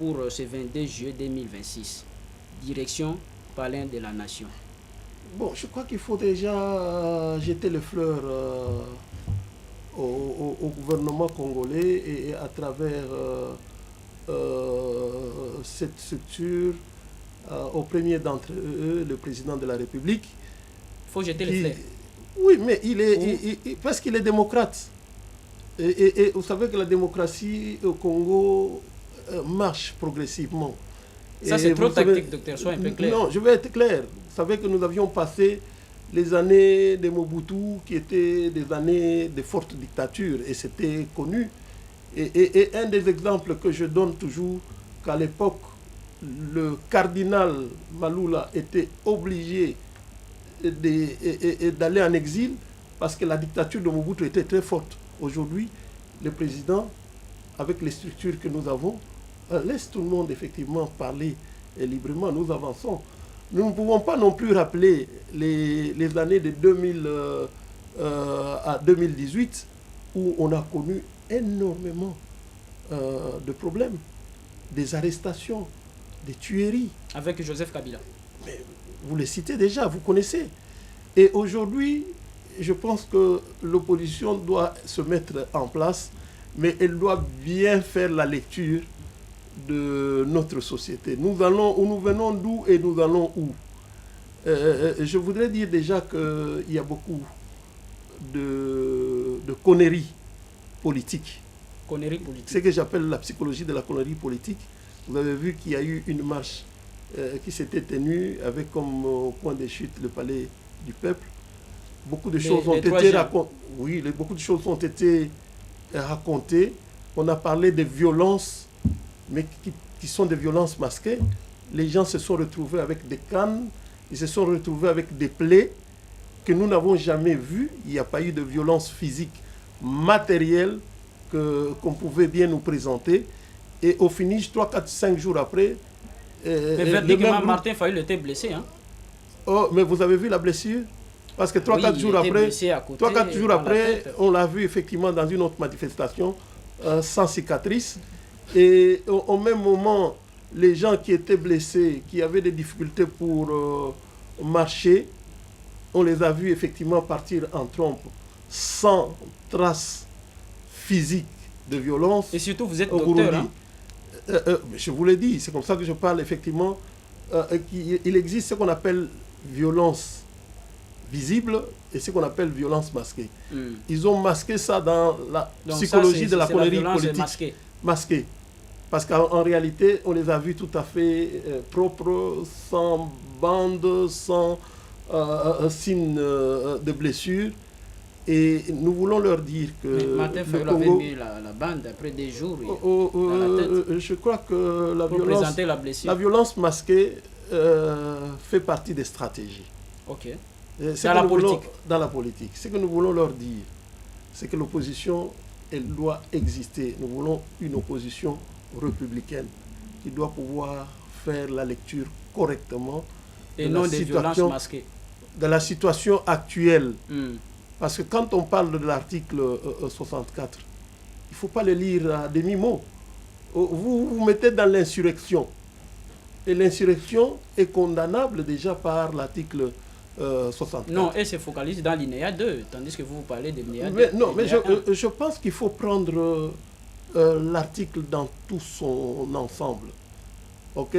pour ce 22 juillet 2026. Direction Palais de la Nation. Bon, je crois qu'il faut déjà jeter les fleurs au gouvernement congolais et à travers cette structure, au premier d'entre eux, le président de la République. Il faut jeter les fleurs. Oui, mais parce qu'il est démocrate. Et vous savez que la démocratie au Congo marche progressivement. Ça, c'est trop tactique, docteur, sois un peu clair. Non, je vais être clair. Vous savez que nous avions passé les années de Mobutu qui étaient des années de forte dictature et c'était connu. Et un des exemples que je donne toujours, qu'à l'époque, le cardinal Maloula était obligé d'aller en exil parce que la dictature de Mobutu était très forte. Aujourd'hui, le président, avec les structures que nous avons, laisse tout le monde effectivement parler librement. Nous avançons. Nous ne pouvons pas non plus rappeler les années de 2000 à 2018 où on a connu énormément de problèmes, des arrestations, des tueries. Avec Joseph Kabila. Mais vous les citez déjà, vous connaissez. Et aujourd'hui, je pense que l'opposition doit se mettre en place, mais elle doit bien faire la lecture de notre société. Nous allons où nous venons, d'où et nous allons où. Je voudrais dire déjà qu'il y a beaucoup de conneries politiques. Conneries politiques. C'est ce que j'appelle la psychologie de la connerie politique. Vous avez vu qu'il y a eu une marche qui s'était tenue avec comme point de chute le palais du peuple. Beaucoup de choses ont été racontées. Oui, beaucoup de choses ont été racontées. On a parlé de violences, mais qui sont des violences masquées. Les gens se sont retrouvés avec des cannes, ils se sont retrouvés avec des plaies que nous n'avons jamais vues. Il n'y a pas eu de violence physique, matérielle, qu'on pouvait bien nous présenter. Et au finish, 3, 4, 5 jours après... mais verdiquement, Martin Fayulu était blessé. Hein? Oh, mais vous avez vu la blessure? Parce que 3-4 jours après, on l'a vu effectivement dans une autre manifestation, sans cicatrice. Et au même moment, les gens qui étaient blessés, qui avaient des difficultés pour marcher, on les a vus effectivement partir en trompe, sans trace physique de violence. Et surtout, vous êtes docteur. Hein? Je vous l'ai dit, c'est comme ça que je parle effectivement. Il existe ce qu'on appelle violence visible et ce qu'on appelle violence masquée. Ils ont masqué ça dans la psychologie de la connerie politique. Masquée. Parce qu'en réalité, on les a vus tout à fait propres, sans bande, sans signe de blessure. Et nous voulons leur dire que... Mais Martin Fayulu avait mis la bande après des jours dans la tête. Je crois que la violence masquée fait partie des stratégies. Ok. Dans la politique. Ce que nous voulons leur dire, c'est que l'opposition, elle doit exister. Nous voulons une opposition républicaine qui doit pouvoir faire la lecture correctement et non des violences masquées. De la situation actuelle. Parce que quand on parle de l'article 64, il ne faut pas le lire à demi-mot. Vous vous mettez dans l'insurrection. Et l'insurrection est condamnable déjà par l'article 64. Non, elle se focalise dans l'INEA 2, tandis que vous parlez de l'INEA 2. Non, mais je pense qu'il faut prendre l'article dans tout son ensemble. Ok?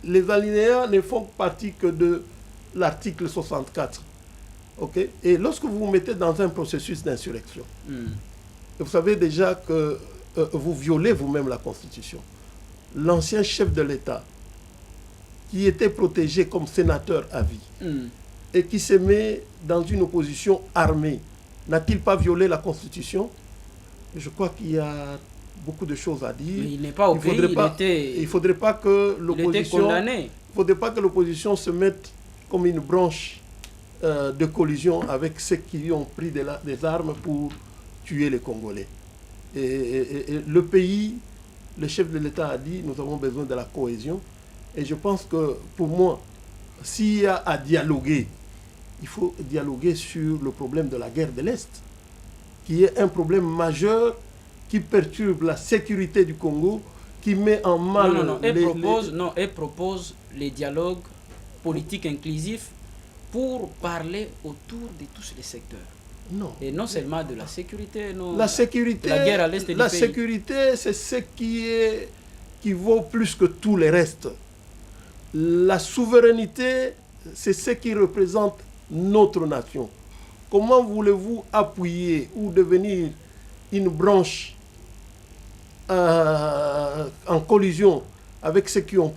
Les alinéas ne font partie que de l'article 64. Okay? Et lorsque vous vous mettez dans un processus d'insurrection, vous savez déjà que vous violez vous-même la Constitution. L'ancien chef de l'État, qui était protégé comme sénateur à vie, et qui se met dans une opposition armée, n'a-t-il pas violé la Constitution? Je crois qu'il y a beaucoup de choses à dire. Mais il n'est pas au pays, il ne faudrait pas que l'opposition se mette comme une branche de collision avec ceux qui ont pris des armes pour tuer les Congolais. Et le pays, le chef de l'État a dit, nous avons besoin de la cohésion. Et je pense que, pour moi, s'il y a à dialoguer, il faut dialoguer sur le problème de la guerre de l'Est, qui est un problème majeur qui perturbe la sécurité du Congo, qui met en mal... Non, elle propose les dialogues politiques inclusifs pour parler autour de tous les secteurs. Non. Et non seulement de la sécurité, non. La sécurité, la guerre à l'est du pays. La sécurité, c'est ce qui vaut plus que tout le reste. La souveraineté, c'est ce qui représente notre nation. Comment voulez-vous appuyer ou devenir une branche en collision avec ceux qui ont